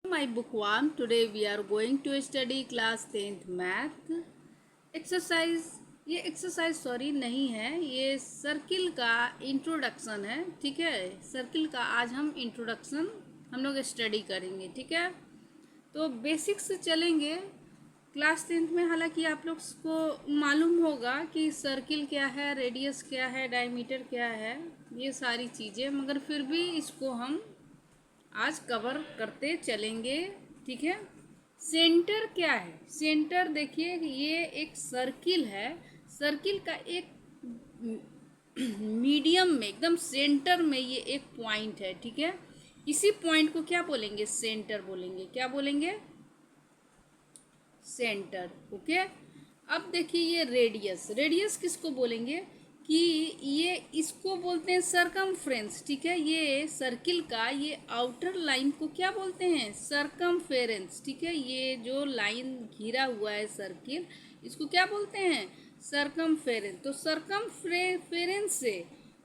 My bookworm. Today we are going to study class 10th math exercise. ये exercise sorry नहीं है, ये circle का इंट्रोडक्शन है। ठीक है, सर्किल का आज हम इंट्रोडक्शन हम लोग स्टडी करेंगे। ठीक है, तो बेसिक्स से चलेंगे। क्लास 10th में हालांकि आप लोग को मालूम होगा कि सर्किल क्या है, रेडियस क्या है, डायमीटर क्या है, ये सारी चीज़ें, मगर फिर भी इसको हम आज कवर करते चलेंगे। ठीक है, सेंटर क्या है? सेंटर देखिए, ये एक सर्किल है। सर्किल का एक मीडियम में एकदम सेंटर में ये एक पॉइंट है। ठीक है, इसी पॉइंट को क्या बोलेंगे? सेंटर बोलेंगे। क्या बोलेंगे? सेंटर। ओके, अब देखिए ये रेडियस। रेडियस किसको बोलेंगे? कि ये इसको बोलते हैं सरकमफ्रेंस। ठीक है, ये सर्किल का ये आउटर लाइन को क्या बोलते हैं? सरकमफेरेंस। ठीक है, ये जो लाइन घिरा हुआ है सर्किल, इसको क्या बोलते हैं? सरकमफेरेंस। तो सरकमफेरेंस से,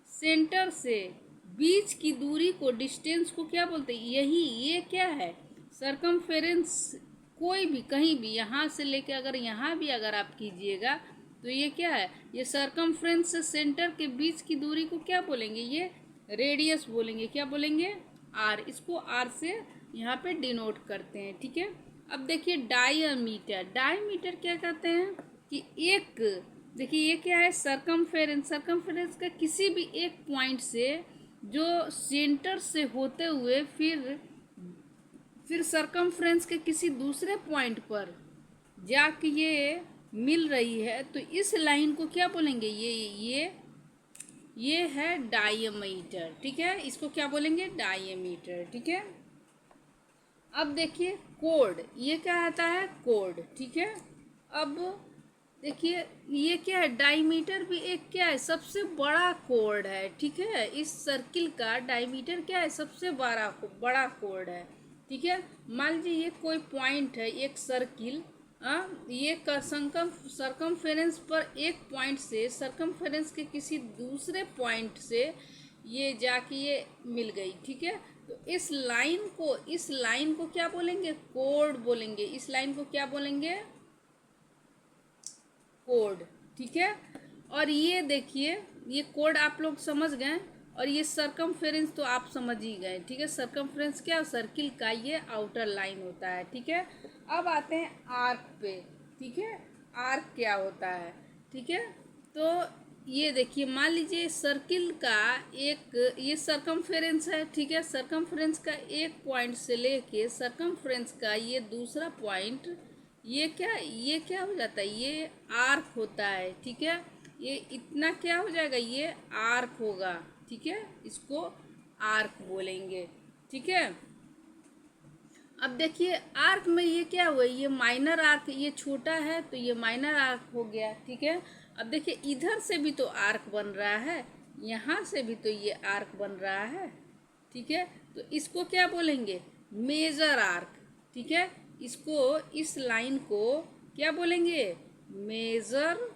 सेंटर से बीच की दूरी को, डिस्टेंस को क्या बोलते हैं? यही ये क्या है? सरकमफेरेंस। कोई भी कहीं भी यहाँ से लेके अगर यहाँ भी अगर आप कीजिएगा तो ये क्या है? ये सरकमफ्रेंस से सेंटर के बीच की दूरी को क्या बोलेंगे? ये रेडियस बोलेंगे। क्या बोलेंगे? आर। इसको आर से यहाँ पे डिनोट करते हैं। ठीक है, अब देखिए डायमीटर। डायमीटर क्या कहते हैं? कि एक, देखिए ये क्या है? सरकमफेरेंस। सरकमफेरेंस का किसी भी एक पॉइंट से जो सेंटर से होते हुए फिर सरकमफ्रेंस के किसी दूसरे पॉइंट पर जाके ये मिल रही है, तो इस लाइन को क्या बोलेंगे? ये है डायमीटर। ठीक है, इसको क्या बोलेंगे? डायमीटर। ठीक है, अब देखिए कोड। ये क्या आता है? कोड। ठीक है, अब देखिए ये क्या है? डायमीटर भी एक क्या है? सबसे बड़ा कोड है। ठीक है, इस सर्किल का डायमीटर क्या है? सबसे बड़ा कोड है। ठीक है, मान लीजिए ये कोई पॉइंट है, एक सर्किल, ये सरकमफेरेंस पर एक पॉइंट से सरकमफेरेंस के किसी दूसरे पॉइंट से ये जाके ये मिल गई। ठीक है, तो इस लाइन को क्या बोलेंगे? कोड बोलेंगे। इस लाइन को क्या बोलेंगे? कोड। ठीक है, और ये देखिए ये कोड आप लोग समझ गए, और ये सरकमफेरेंस तो आप समझ ही गए। ठीक है, सरकमफेरेंस क्या? सर्किल का ये आउटर लाइन होता है। ठीक है, अब आते हैं आर्क पे। ठीक है, आर्क क्या होता है? ठीक है, तो ये देखिए मान लीजिए सर्किल का एक, ये सरकमफेरेंस है। ठीक है, सरकमफेरेंस का एक पॉइंट से लेके सरकमफेरेंस का ये दूसरा पॉइंट, ये क्या हो जाता है? ये आर्क होता है। ठीक है, ये इतना क्या हो जाएगा? ये आर्क होगा। ठीक है, इसको आर्क बोलेंगे। ठीक है, अब देखिए आर्क में ये क्या हुआ? ये माइनर आर्क, ये छोटा है तो ये माइनर आर्क हो गया। ठीक है, अब देखिए इधर से भी तो आर्क बन रहा है, यहाँ से भी तो ये आर्क बन रहा है। ठीक है, तो इसको क्या बोलेंगे? Major arc. ठीक है, इसको, इस लाइन को क्या बोलेंगे? Major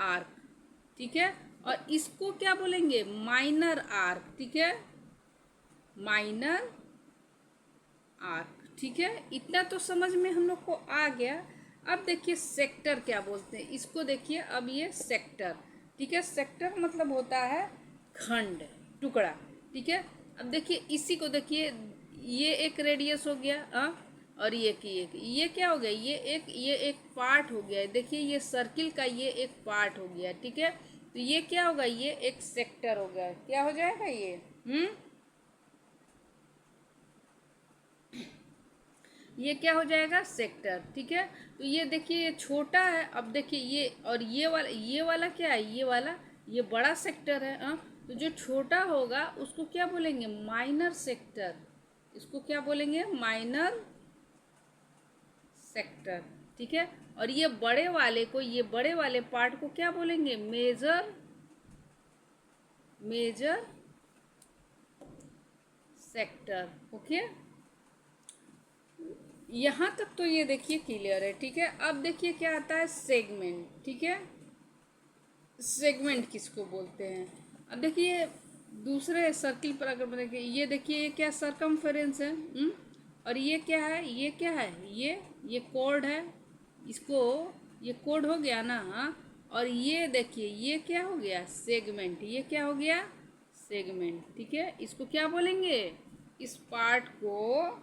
arc. ठीक है, और इसको क्या बोलेंगे? Minor arc. ठीक है, माइनर आर्क। ठीक है, इतना तो समझ में हम लोग को आ गया। अब देखिए सेक्टर क्या बोलते हैं इसको। देखिए अब ये सेक्टर। ठीक है, सेक्टर मतलब होता है खंड, टुकड़ा। ठीक है, अब देखिए इसी को देखिए, ये एक रेडियस हो गया, और ये क्या हो गया? ये एक पार्ट हो गया। देखिए ये सर्किल का ये एक पार्ट हो गया। ठीक है, तो ये क्या होगा? ये एक सेक्टर हो गया। क्या हो जाएगा ये? ये क्या हो जाएगा? सेक्टर। ठीक है, तो ये देखिए ये छोटा है। अब देखिए ये, और ये वाला क्या है? ये बड़ा सेक्टर है। तो जो छोटा होगा उसको क्या बोलेंगे? Minor sector. इसको क्या बोलेंगे? Minor sector. ठीक है, और ये बड़े वाले पार्ट को क्या बोलेंगे? Major sector. ओके, यहाँ तक तो ये देखिए क्लियर है। ठीक है, अब देखिए क्या आता है? सेगमेंट। ठीक है, सेगमेंट किसको बोलते हैं? अब देखिए दूसरे सर्किल पर अगर देखिए, ये देखिए ये क्या सरकमफेरेंस है। और ये क्या है, ये क्या है, ये कोड है। इसको ये कोड हो गया ना, हाँ। और ये देखिए ये क्या हो गया, सेगमेंट। ये क्या हो गया, सेगमेंट। ठीक है, इसको क्या बोलेंगे, इस पार्ट को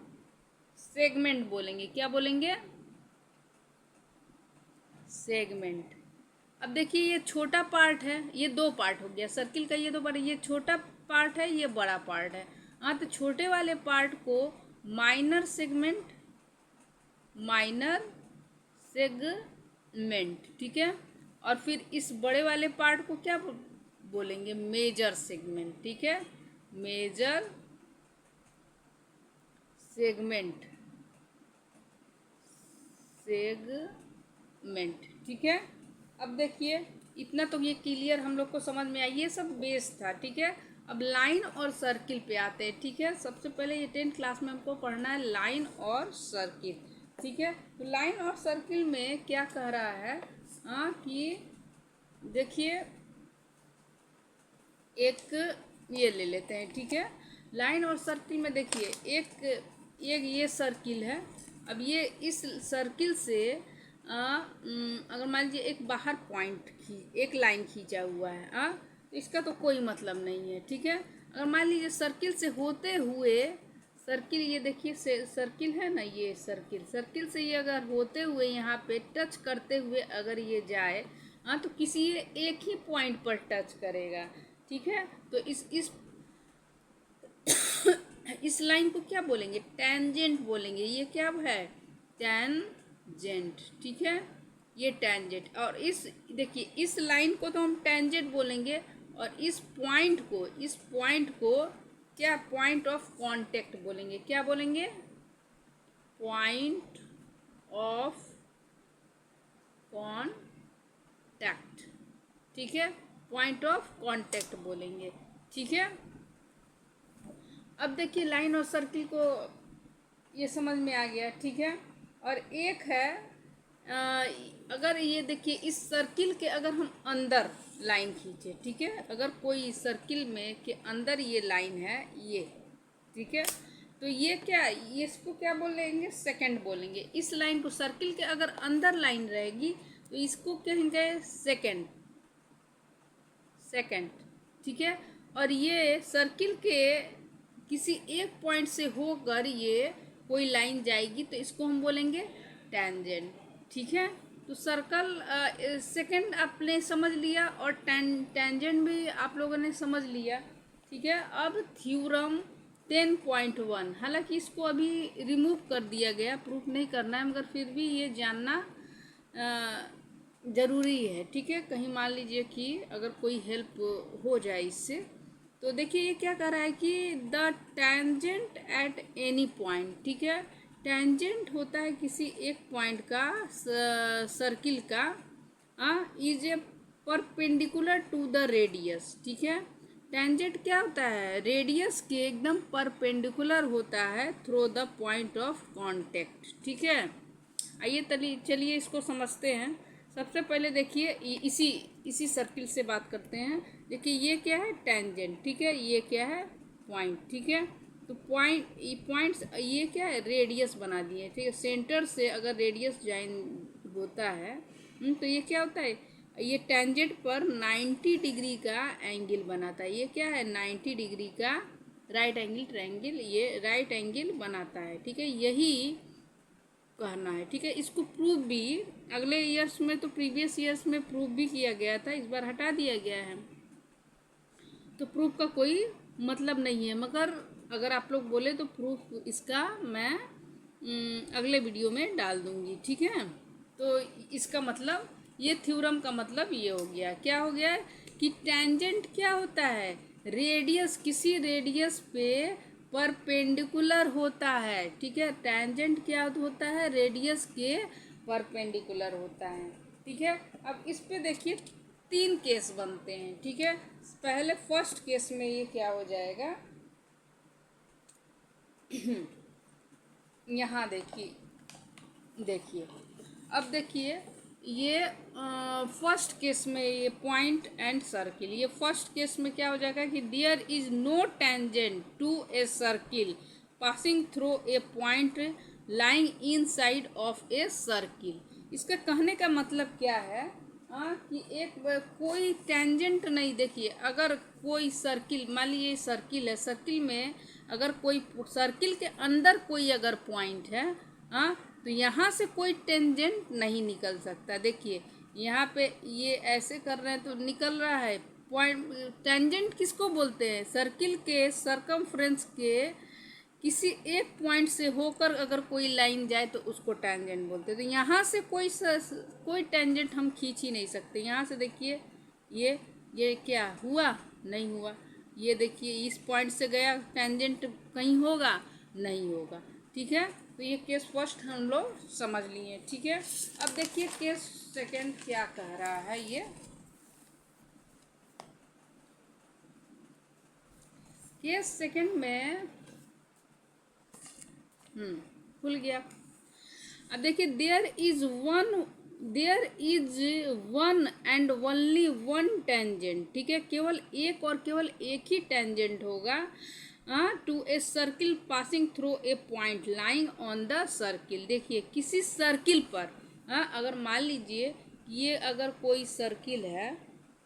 सेगमेंट बोलेंगे। क्या बोलेंगे, सेगमेंट। अब देखिए ये छोटा पार्ट है, ये दो पार्ट हो गया सर्किल का, ये दो पार्ट, ये छोटा पार्ट है, ये बड़ा पार्ट है। हाँ, तो छोटे वाले पार्ट को माइनर सेगमेंट, माइनर सेगमेंट, ठीक है। और फिर इस बड़े वाले पार्ट को क्या बोलेंगे, मेजर सेगमेंट। ठीक है, मेजर सेगमेंट, सेगमेंट। ठीक है, अब देखिए इतना तो ये क्लियर हम लोग को समझ में आई, ये सब बेस था। ठीक है, अब लाइन और सर्किल पे आते हैं। ठीक है, सबसे पहले ये 10th क्लास में हमको पढ़ना है लाइन और सर्किल। ठीक है, तो लाइन और सर्किल में क्या कह रहा है, हाँ, कि देखिए एक ये ले लेते हैं। ठीक है, लाइन और सर्किल में देखिए एक एक ये सर्किल है। अब ये इस सर्किल से अगर मान लीजिए एक बाहर पॉइंट एक लाइन खींचा हुआ है, तो इसका तो कोई मतलब नहीं है। ठीक है, अगर मान लीजिए सर्किल से होते हुए, सर्किल ये देखिए सर्किल है ना, ये सर्किल से ये अगर होते हुए यहाँ पे टच करते हुए अगर ये जाए, तो किसी ये एक ही पॉइंट पर टच करेगा। ठीक है, तो इस लाइन को क्या बोलेंगे, टेंजेंट बोलेंगे। ये क्या है, टेंजेंट। ठीक है, ये टेंजेंट। और इस देखिए इस लाइन को तो हम टेंजेंट बोलेंगे, और इस पॉइंट को क्या, पॉइंट ऑफ कांटेक्ट बोलेंगे। क्या बोलेंगे, पॉइंट ऑफ कांटेक्ट। ठीक है, पॉइंट ऑफ कांटेक्ट बोलेंगे। ठीक है, अब देखिए लाइन और सर्किल को ये समझ में आ गया। ठीक है, और एक है अगर ये देखिए इस सर्किल के अगर हम अंदर लाइन खींचे, ठीक है, अगर कोई सर्किल में के अंदर ये लाइन है ये, ठीक है, तो ये क्या, ये इसको क्या बोलेंगे, सेकंड बोलेंगे। इस लाइन को, सर्किल के अगर अंदर लाइन रहेगी तो इसको कहेंगे सेकंड, सेकंड। ठीक है, और ये सर्किल के किसी एक पॉइंट से होकर ये कोई लाइन जाएगी तो इसको हम बोलेंगे टेंजेंट। ठीक है, तो सर्कल सेकंड आपने समझ लिया, और टेंजेंट भी आप लोगों ने समझ लिया। ठीक है, अब थ्योरम 10.1, हालांकि इसको अभी रिमूव कर दिया गया, प्रूफ नहीं करना है, मगर फिर भी ये जानना ज़रूरी है। ठीक है, कहीं मान लीजिए कि अगर कोई हेल्प हो जाए इससे, तो देखिए ये क्या कह रहा है कि the tangent at any point. ठीक है, टेंजेंट होता है किसी एक पॉइंट का, सर्किल का, is a perpendicular to the radius. ठीक है, टेंजेंट क्या होता है, रेडियस के एकदम परपेंडिकुलर होता है through the point of contact. ठीक है, आइए चलिए इसको समझते हैं। सबसे पहले देखिए इसी सर्किल से बात करते हैं। देखिए ये क्या है, टेंजेंट। ठीक है, ये क्या है, पॉइंट। ठीक है, तो पॉइंट्स ये क्या है, रेडियस बना दिए। ठीक है, सेंटर से अगर रेडियस ज्वाइन होता है, तो ये क्या होता है, ये टेंजेंट पर 90 डिग्री का एंगल बनाता है। ये क्या है, 90 डिग्री का राइट एंगल ट्रायंगल, ये राइट एंगल बनाता है। ठीक है, यही कहना है। ठीक है, इसको प्रूव भी अगले ईयर्स में, तो प्रीवियस ईयर्स में प्रूव भी किया गया था, इस बार हटा दिया गया है, तो प्रूफ का कोई मतलब नहीं है। मगर अगर आप लोग बोले तो प्रूफ इसका मैं अगले वीडियो में डाल दूंगी। ठीक है, तो इसका मतलब, ये थ्योरम का मतलब ये हो गया, क्या हो गया कि टेंजेंट क्या होता है, रेडियस, किसी रेडियस पे परपेंडिकुलर होता है। ठीक है, टेंजेंट क्या होता है, रेडियस के परपेंडिकुलर होता है। ठीक है, अब इस पे देखिए 3 केस बनते हैं। ठीक है, पहले फर्स्ट केस में ये क्या हो जाएगा यहाँ देखिए अब देखिए ये फर्स्ट केस में ये पॉइंट एंड सर्किल, ये फर्स्ट केस में क्या हो जाएगा कि there is no tangent to a circle passing through a point lying inside of a circle. इसका कहने का मतलब क्या है कि एक कोई टेंजेंट नहीं, देखिए अगर कोई सर्किल, मान लीजिए सर्किल है, सर्किल में अगर कोई सर्किल के अंदर कोई अगर पॉइंट है तो यहाँ से कोई टेंजेंट नहीं निकल सकता। देखिए यहाँ पे ये ऐसे कर रहे हैं तो निकल रहा है पॉइंट। टेंजेंट किसको बोलते हैं? सर्किल के सरकमफ्रेंस के किसी एक पॉइंट से होकर अगर कोई लाइन जाए तो उसको टेंजेंट बोलते हैं। तो यहाँ से कोई टेंजेंट हम खींच ही नहीं सकते। यहाँ से देखिए ये क्या हुआ, नहीं हुआ। ये देखिए इस पॉइंट से गया, टेंजेंट कहीं होगा, नहीं होगा। ठीक है, तो ये केस फर्स्ट हम लोग समझ लिए। ठीक है, अब देखिए केस सेकंड क्या कह रहा है। ये केस सेकंड में खुल गया। अब देखिए there is one and only one tangent. ठीक है, केवल एक ही टेंजेंट होगा to a circle passing through a point lying on the circle. देखिए किसी सर्किल पर अगर मान लीजिए ये अगर कोई सर्किल है,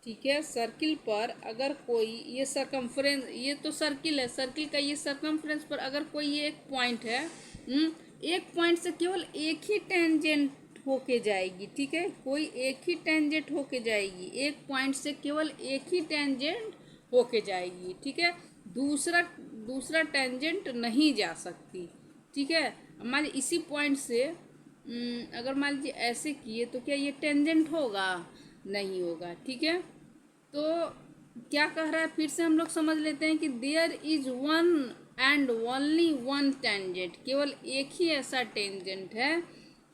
ठीक है, सर्किल पर अगर कोई ये सरकमफ्रेंस, ये तो सर्किल है, सर्किल का ये सरकमफ्रेंस पर अगर कोई ये एक पॉइंट है, एक पॉइंट से केवल एक ही टेंजेंट होके जाएगी। ठीक है, कोई एक ही टेंजेंट होके जाएगी, एक पॉइंट से केवल एक ही टेंजेंट होके जाएगी। ठीक है, दूसरा टेंजेंट नहीं जा सकती। ठीक है, मान लीजिए इसी पॉइंट से अगर मान लीजिए ऐसे किए तो क्या ये टेंजेंट होगा? नहीं होगा। ठीक है, तो क्या कह रहा है फिर से हम लोग समझ लेते हैं कि there is one and only one tangent, केवल एक ही ऐसा टेंजेंट है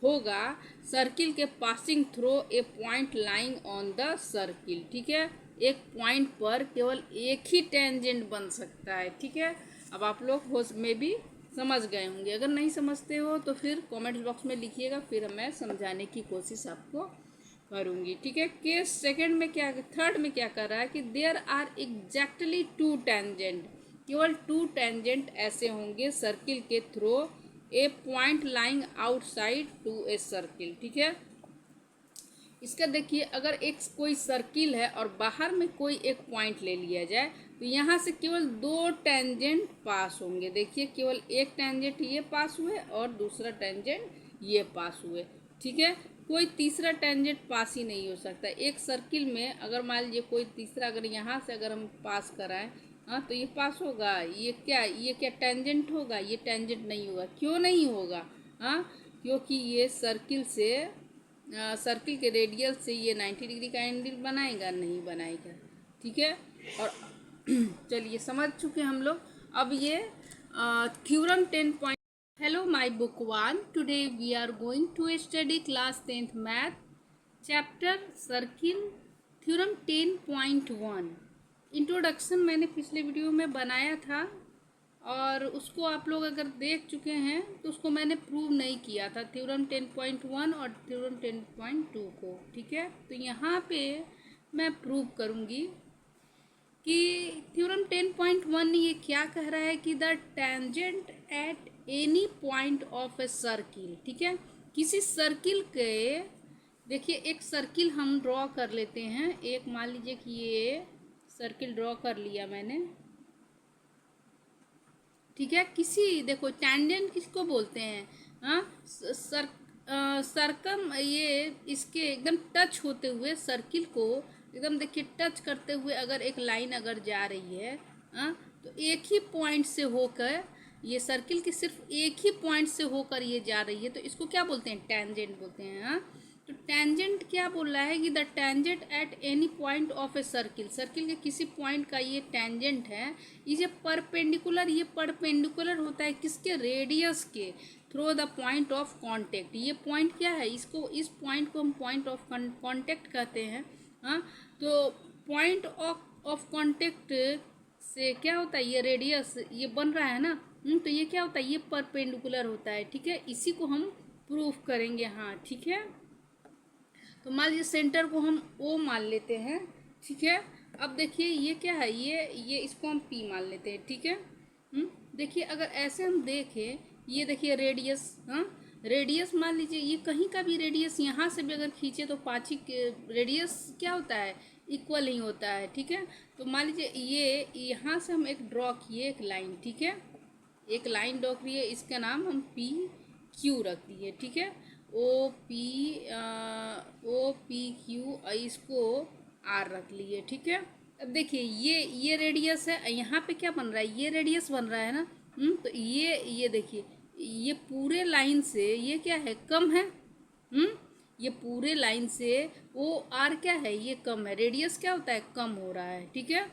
होगा सर्किल के passing through a point lying on the circle. ठीक है, एक पॉइंट पर केवल एक ही टेंजेंट बन सकता है। ठीक है, अब आप लोग हो में भी समझ गए होंगे। अगर नहीं समझते हो तो फिर कमेंट बॉक्स में लिखिएगा, फिर मैं समझाने की कोशिश आपको करूँगी। ठीक है, केस सेकंड में क्या, थर्ड में क्या कर रहा है कि there are exactly two tangent, केवल टू टेंजेंट ऐसे होंगे सर्किल के through a point lying outside to a circle. ठीक है, इसका देखिए अगर एक कोई सर्किल है और बाहर में कोई एक पॉइंट ले लिया जाए तो यहाँ से केवल दो टेंजेंट पास होंगे। देखिए केवल एक टेंजेंट ये पास हुए और दूसरा टेंजेंट ये पास हुए। ठीक है, कोई तीसरा टेंजेंट पास ही नहीं हो सकता एक सर्किल में। अगर मान लीजिए कोई तीसरा अगर यहाँ से अगर हम पास कराएं तो ये पास होगा, ये क्या टेंजेंट होगा? ये टेंजेंट नहीं होगा। क्यों नहीं होगा? क्योंकि ये सर्किल से सर्किल के रेडियल से ये 90 डिग्री का एंगल बनाएगा? नहीं बनाएगा। ठीक है, और चलिए समझ चुके हम लोग। अब ये theorem 10 hello my book one, today we are going to study class 10th math chapter circle theorem 10.1। Introduction मैंने पिछले वीडियो में बनाया था और उसको आप लोग अगर देख चुके हैं तो उसको मैंने प्रूव नहीं किया था, थ्योरम 10.1 और थ्योरम 10.2 को। ठीक है, तो यहाँ पे मैं प्रूव करूँगी कि थ्योरम 10.1 ये क्या कह रहा है कि the tangent at any point of a circle. ठीक है, किसी सर्किल के, देखिए एक सर्किल हम ड्रॉ कर लेते हैं। एक मान लीजिए कि ये सर्किल ड्रॉ कर लिया मैंने। ठीक है, किसी, देखो टेंजेंट किसको बोलते हैं? सरकम, ये इसके एकदम टच होते हुए सर्किल को एकदम देखिए टच करते हुए अगर एक लाइन अगर जा रही है तो एक ही पॉइंट से होकर, ये सर्किल के सिर्फ एक ही पॉइंट से होकर ये जा रही है तो इसको क्या बोलते हैं? टेंजेंट बोलते हैं। तो टेंजेंट क्या बोल रहा है कि the tangent at any point of a circle, circle के किसी पॉइंट का ये टेंजेंट है, इसे परपेंडिकुलर, ये परपेंडिकुलर होता है किसके? रेडियस के through the point of contact. ये पॉइंट क्या है? इसको, इस पॉइंट को हम पॉइंट ऑफ कांटेक्ट कहते हैं। तो पॉइंट ऑफ कांटेक्ट से क्या होता है? ये रेडियस ये बन रहा है ना, तो ये क्या होता है? ये परपेंडिकुलर होता है। ठीक है, इसी को हम प्रूफ करेंगे। हाँ ठीक है, तो मान लीजिए सेंटर को हम ओ मान लेते हैं, ठीक है। अब देखिए ये क्या है, ये इसको हम पी मान लेते हैं, ठीक है। देखिए अगर ऐसे हम देखें, ये देखिए रेडियस, हाँ रेडियस मान लीजिए ये कहीं का भी रेडियस यहाँ से भी अगर खींचे तो पाँचिक रेडियस क्या होता है, इक्वल ही होता है, ठीक है। तो मान लीजिए ये यहाँ से हम एक ड्रॉ किए एक लाइन, ठीक है, एक लाइन ड्रॉ किए, इसका नाम हम पी क्यू रख दिए, ठीक है। ओ पी क्यू, इसको आर रख लिए, ठीक है। अब देखिए ये रेडियस है, यहाँ पे क्या बन रहा है, ये रेडियस बन रहा है ना। तो ये देखिए ये पूरे लाइन से ये क्या है, कम है। ये पूरे लाइन से ओ आर क्या है, ये कम है, रेडियस क्या होता है, कम हो रहा है, ठीक है।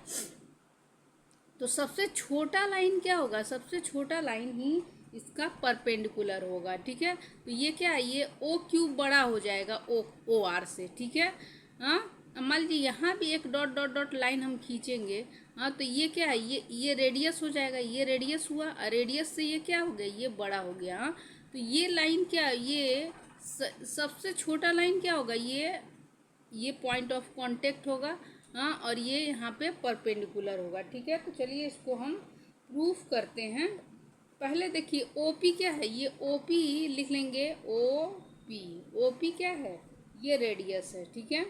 तो सबसे छोटा लाइन क्या होगा, सबसे छोटा लाइन ही इसका परपेंडिकुलर होगा, ठीक है। तो ये क्या है, ये ओ क्यूब बड़ा हो जाएगा ओ आर से, ठीक है। हाँ मान लीजिए यहाँ भी एक डॉट डॉट डॉट लाइन हम खींचेंगे, हाँ तो ये क्या है, ये रेडियस हो जाएगा, ये रेडियस हुआ, रेडियस से ये क्या हो गया, ये बड़ा हो गया। हाँ तो ये लाइन क्या, ये सबसे छोटा लाइन क्या होगा, ये पॉइंट ऑफ कांटेक्ट होगा, हाँ, और ये यहाँ पे परपेंडिकुलर होगा, ठीक है। तो चलिए इसको हम प्रूफ करते हैं। पहले देखिए ओपी क्या है, ये ओपी लिख लेंगे, ओपी क्या है, ये रेडियस है, ठीक है,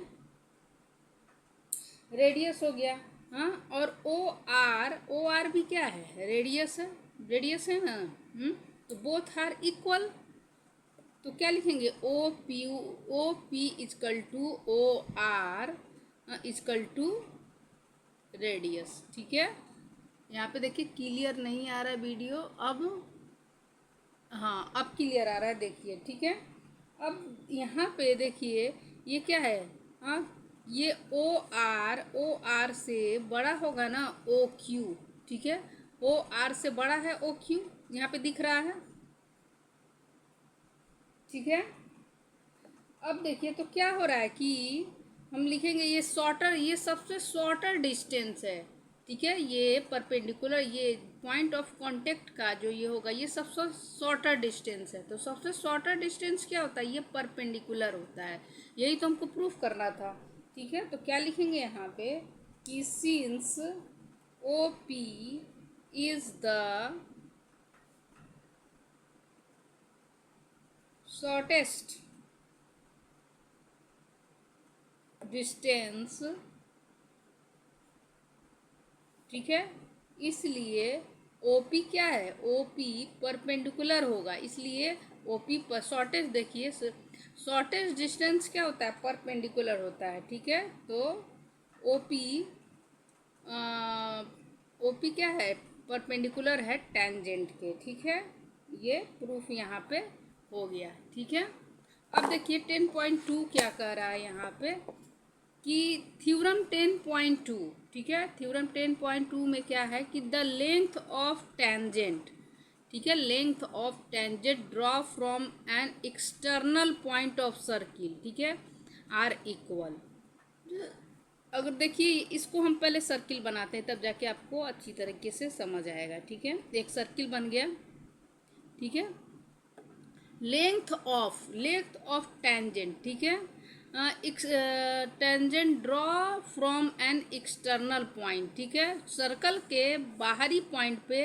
रेडियस हो गया। हाँ और ओ आर भी क्या है, रेडियस है ना। तो बोथ आर इक्वल, तो क्या लिखेंगे, O P equal to O R equal to radius, ठीक है। यहाँ पे देखिए क्लियर नहीं आ रहा है वीडियो, अब हाँ अब क्लियर आ रहा है, देखिए, ठीक है। अब यहाँ पे देखिए ये क्या है, हाँ ये ओ आर से बड़ा होगा ना ओ क्यू, ठीक है, ओ आर से बड़ा है ओ क्यू, यहाँ पे दिख रहा है, ठीक है। अब देखिए तो क्या हो रहा है कि हम लिखेंगे ये सबसे शॉर्टर डिस्टेंस है, ठीक है, ये परपेंडिकुलर, ये पॉइंट ऑफ कांटेक्ट का जो ये होगा ये सबसे शॉर्टर डिस्टेंस है। तो सबसे शॉर्टर डिस्टेंस क्या होता है, ये परपेंडिकुलर होता है, यही तो हमको प्रूफ करना था, ठीक है। तो क्या लिखेंगे यहाँ पे कि since O P is the shortest distance, ठीक है, इसलिए ओपी क्या है, ओपी परपेंडिकुलर होगा, इसलिए ओपी पर शॉर्टेस्ट, देखिए शॉर्टेस्ट डिस्टेंस क्या होता है, परपेंडिकुलर होता है, ठीक है। तो ओपी ओपी क्या है, परपेंडिकुलर है टेंजेंट के, ठीक है। ये प्रूफ यहाँ पे हो गया, ठीक है। अब देखिए 10.2 क्या कह रहा है यहाँ पे कि थ्योरम 10.2, ठीक है, थ्योरम 10.2 में क्या है कि द लेंथ ऑफ टेंजेंट, ठीक है, length of tangent draw from an external point of circle, ठीक है, आर इक्वल। अगर देखिए इसको हम पहले सर्किल बनाते हैं तब जाके आपको अच्छी तरीके से समझ आएगा, ठीक है। एक सर्किल बन गया, ठीक है, लेंथ ऑफ टेंजेंट, ठीक है, tangent draw from an external point, ठीक है, सर्कल के बाहरी पॉइंट पे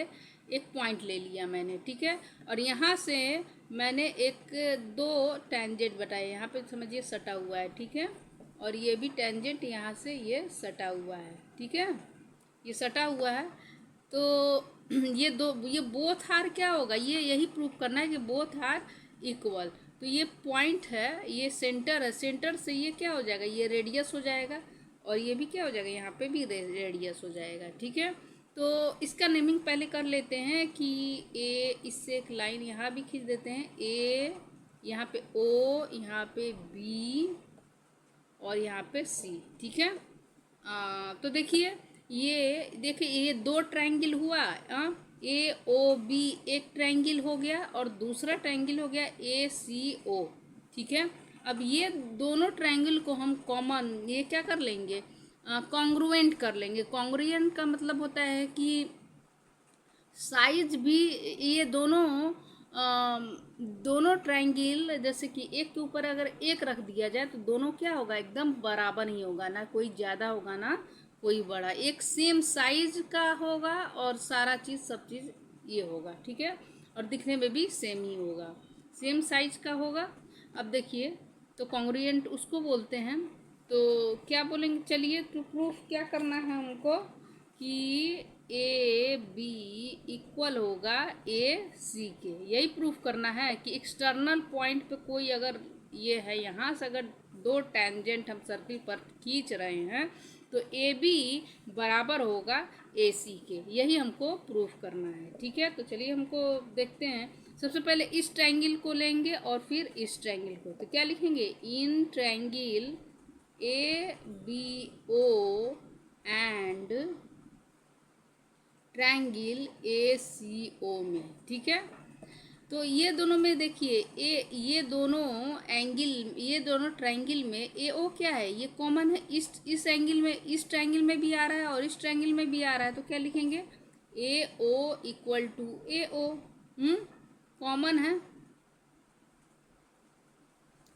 एक पॉइंट ले लिया मैंने, ठीक है, और यहाँ से मैंने दो टेंजेंट बताए, यहाँ पे समझिए सटा हुआ है, ठीक है, और ये भी टेंजेंट यहाँ से ये सटा हुआ है, ठीक है, ये सटा हुआ है। तो ये बोथ आर क्या होगा, ये यही प्रूफ करना है कि बोथ आर इक्वल। तो ये पॉइंट है, ये सेंटर है, सेंटर से ये क्या हो जाएगा, ये रेडियस हो जाएगा, और ये भी क्या हो जाएगा, यहाँ पे भी रेडियस हो जाएगा, ठीक है। तो इसका नेमिंग पहले कर लेते हैं कि ए, इससे एक लाइन यहाँ भी खींच देते हैं, ए यहाँ पे ओ, यहाँ पे बी और यहाँ पे सी, ठीक है। तो देखिए ये दो ट्रायंगल हुआ, ए ओ बी एक ट्रायंगल हो गया और दूसरा ट्रायंगल हो गया ए सी ओ, ठीक है। अब ये दोनों ट्रायंगल को हम कॉमन ये क्या कर लेंगे, कॉन्ग्रुएंट कर लेंगे। कॉन्ग्रुएंट का मतलब होता है कि साइज भी ये दोनों दोनों ट्रायंगल जैसे कि एक के ऊपर अगर एक रख दिया जाए तो दोनों क्या होगा, एकदम बराबर ही होगा, ना कोई ज़्यादा होगा ना कोई बड़ा, एक सेम साइज का होगा और सारा चीज़ सब चीज़ ये होगा, ठीक है, और दिखने में भी सेम ही होगा, सेम साइज का होगा। अब देखिए तो कॉन्ग्रुएंट उसको बोलते हैं। तो क्या बोलेंगे, चलिए तो प्रूफ क्या करना है हमको कि ए बी इक्वल होगा ए सी के, यही प्रूफ करना है कि एक्सटर्नल पॉइंट पे कोई अगर ये है, यहाँ से अगर दो टेंजेंट हम सर्किल पर खींच रहे हैं तो ए बी बराबर होगा ए सी के, यही हमको प्रूफ करना है, ठीक है। तो चलिए हमको देखते हैं। सबसे पहले इस ट्रायंगल को लेंगे और फिर इस ट्रायंगल को, तो क्या लिखेंगे, इन triangle A B O and triangle A C O में, ठीक है। तो ये दोनों में देखिए ये दोनों एंगल, ये दोनों ट्रायंगल में ए ओ क्या है, ये कॉमन है, इस एंगल में, इस ट्रायंगल में भी आ रहा है और इस ट्रायंगल में भी आ रहा है, तो क्या लिखेंगे, A O equal to A O, common है।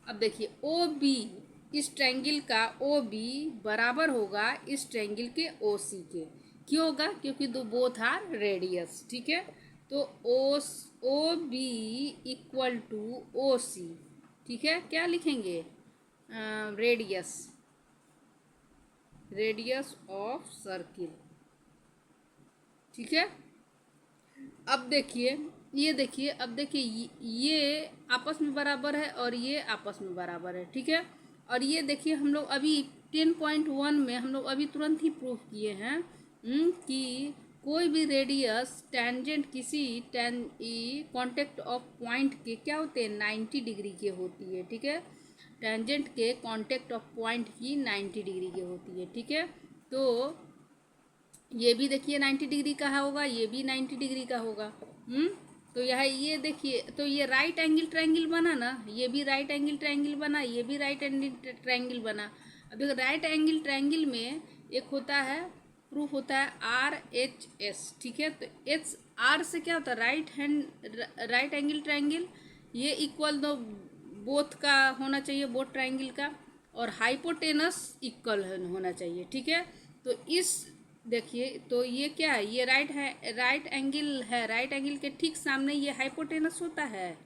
अब देखिए ओ बी, इस ट्रायंगल का ओ बी बराबर होगा इस ट्रायंगल के ओ सी के, क्यों होगा, क्योंकि दो बोथ आर रेडियस, ठीक है। तो O B equal to O C, ठीक है, क्या लिखेंगे, रेडियस, रेडियस ऑफ सर्किल, ठीक है। अब देखिए ये देखिए, अब देखिए ये आपस में बराबर है और ये आपस में बराबर है, ठीक है। और ये देखिए हम लोग अभी 10.1 में हम लोग अभी तुरंत ही प्रूफ किए हैं कि कोई भी रेडियस टेंजेंट किसी कॉन्टेक्ट ऑफ पॉइंट के क्या होते हैं, 90 डिग्री के होती है, ठीक है। टेंजेंट के कॉन्टेक्ट ऑफ पॉइंट की 90 डिग्री की होती है, ठीक है। तो ये भी देखिए 90 डिग्री का होगा, ये भी 90 डिग्री का होगा, तो यह ये देखिए, तो ये राइट एंगल ट्रायंगल बना ना, ये भी राइट एंगल ट्रायंगल बना, ये भी राइट एंगल ट्रायंगल बना। अब देखो राइट एंगल ट्रायंगल में एक होता है, प्रूफ होता है आर एच एस, ठीक है। तो एच आर से क्या होता है, राइट एंगल ट्रायंगल, ये इक्वल दो बोथ का होना चाहिए, बोथ ट्रायंगल का, और हाइपोटेनस इक्वल होना चाहिए, ठीक है। तो इस देखिए तो ये क्या है, ये राइट एंगल है, राइट एंगल के ठीक सामने ये हाइपोटेनस होता है।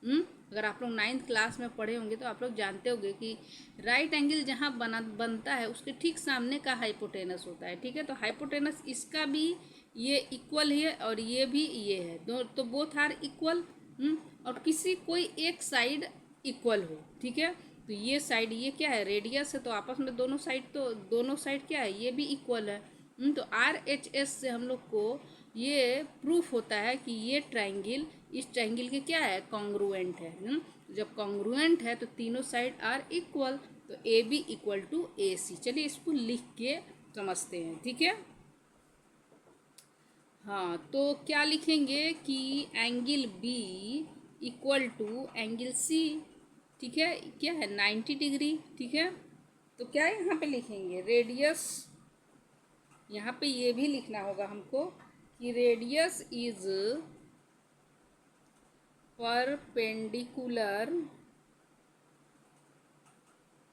अगर आप लोग 9th क्लास में पढ़े होंगे तो आप लोग जानते होंगे कि राइट एंगल जहाँ बनता है उसके ठीक सामने का हाइपोटेनस होता है, ठीक है। तो हाइपोटेनस इसका भी ये इक्वल है और ये भी ये है, दो तो बोथ आर इक्वल, और किसी कोई एक साइड इक्वल हो, ठीक है। तो ये साइड ये क्या है, रेडियस है, तो आपस में दोनों साइड क्या है, ये भी इक्वल है। तो आर एच एस से हम लोग को ये प्रूफ होता है कि ये ट्रायंगल इस ट्रायंगल के क्या है, कॉन्ग्रुएंट है। जब कॉन्ग्रुएंट है तो तीनों साइड आर इक्वल, तो ए बी इक्वल टू ए सी। चलिए इसको लिख के समझते हैं, ठीक है। हाँ तो क्या लिखेंगे कि angle B equal to angle C, ठीक है, क्या है 90 डिग्री, ठीक है। तो क्या यहाँ पे लिखेंगे, रेडियस, यहाँ पे ये भी लिखना होगा हमको कि radius is perpendicular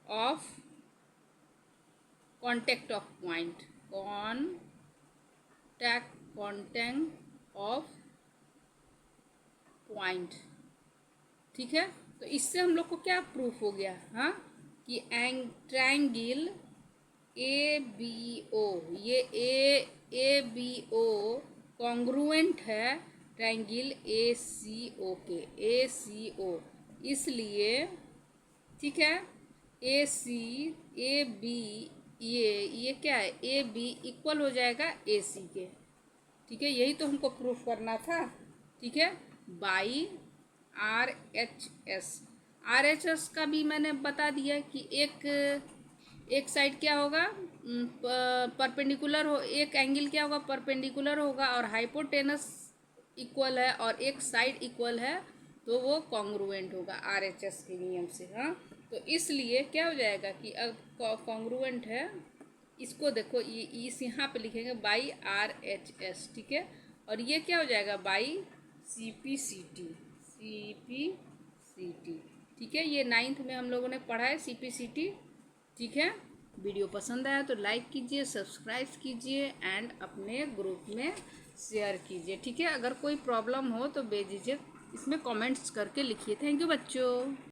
of contact of point, contact of point, ठीक है। तो इससे हम लोग को क्या प्रूफ हो गया, हाँ, कि ट्रायंगल ए बी ओ, ये ए बी ओ कॉन्ग्रुएंट है ट्रायंगल ए सी ओ, इसलिए ठीक है ए बी, ये क्या है, ए बी इक्वल हो जाएगा ए सी के, ठीक है। यही तो हमको प्रूफ करना था, ठीक है, बाई आर एच एस का भी मैंने बता दिया कि एक साइड क्या होगा, परपेंडिकुलर हो, एक एंगल क्या होगा, परपेंडिकुलर होगा और हाइपोटेनस इक्वल है और एक साइड इक्वल है, तो वो कॉन्ग्रुएंट होगा आर एच एस के नियम से, हाँ। तो इसलिए क्या हो जाएगा कि अब कॉन्ग्रुएंट है, इसको देखो ये इस यहाँ पे लिखेंगे बाई आर एच एस, ठीक है। और ये क्या हो जाएगा, बाई सी पी सी ठीक है, ये 9th में हम लोगों ने पढ़ा है CPCT। ठीक है, वीडियो पसंद आया तो लाइक कीजिए, सब्सक्राइब कीजिए एंड अपने ग्रुप में शेयर कीजिए। ठीक है, अगर कोई प्रॉब्लम हो तो बेझिझक इसमें कमेंट्स करके लिखिए। थैंक यू बच्चों।